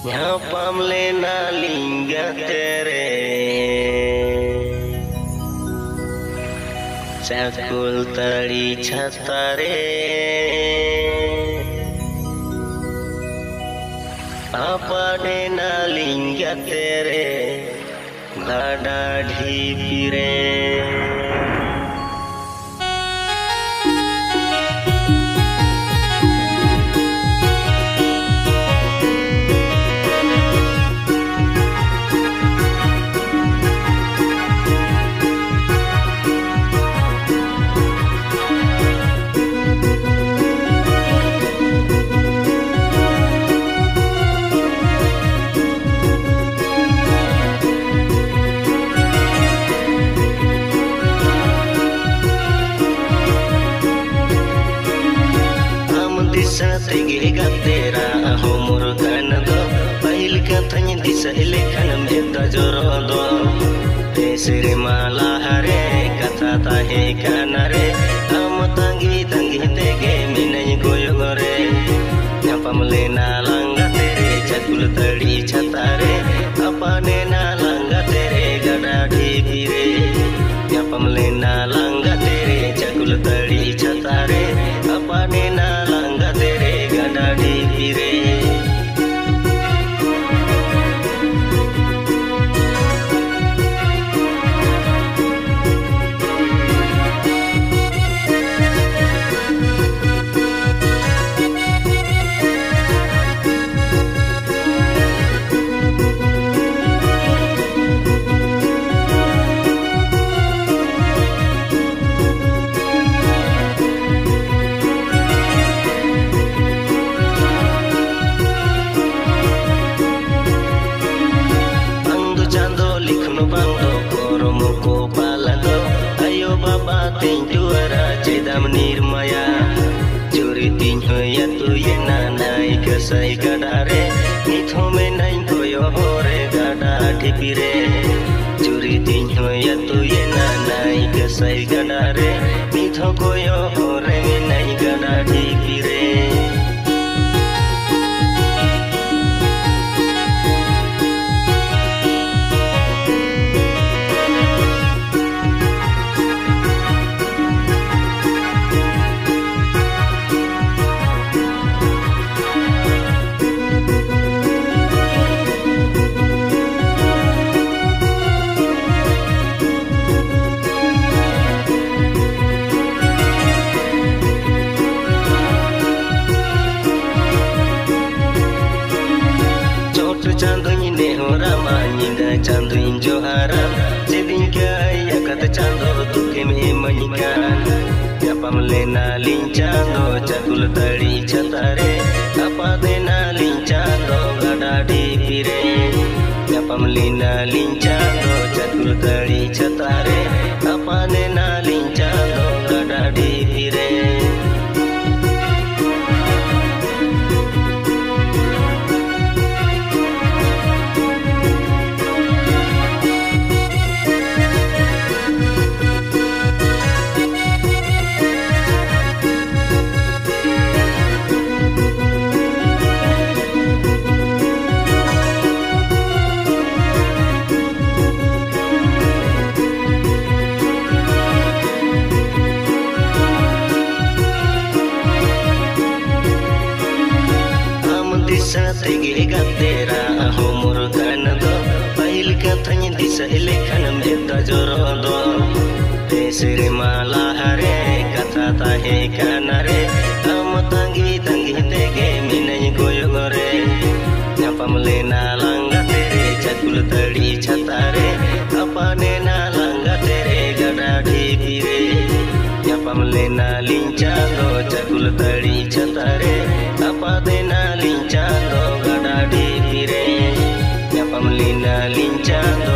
Nyapam lena lingga tere Cakul tali catare Apa dena lingga tere Gada dhipire Tege gatera homor kanado Pahil katanya disa elekan meta jorodo Desire malah hare kata tahe kanare Amo tangi tege minay goyo gore Nyapam lena langga tere cakul tali catare Apa nena langga tere gada dhipire Nyapam lena langga tere cakul tali catare Apa nena langga tere gada dhipire Cedam nirmaya Curi tinho ya tu yena nai kesai gadare Nithome nai koyo hore gada dhipire Curi tinho ya tu yena nai kesai gadare Nitho koyo hore nai gada dhipire Chanduin nehora manyinda chanduin joharam Jedin kaya kata chandu tuke me manyikan Nyapam lena lincando cakul tali catare Apa dena lincando gada dhipire Nyapam lena lincando cakul tali catare Apa dena lincando gada dhipire Tege gatera homor kanado Pahil katanya disa elekan meta jorodo Desire malah hare kata tahe kanare Amo tangi tege minay goyo gore Nyapam lena langga tere cakul tali catare Apa nena langga tere gada dhipire Nyapam lena lincando cakul tali catare Apa dena lincando gada dhipire Nyapam lena lincando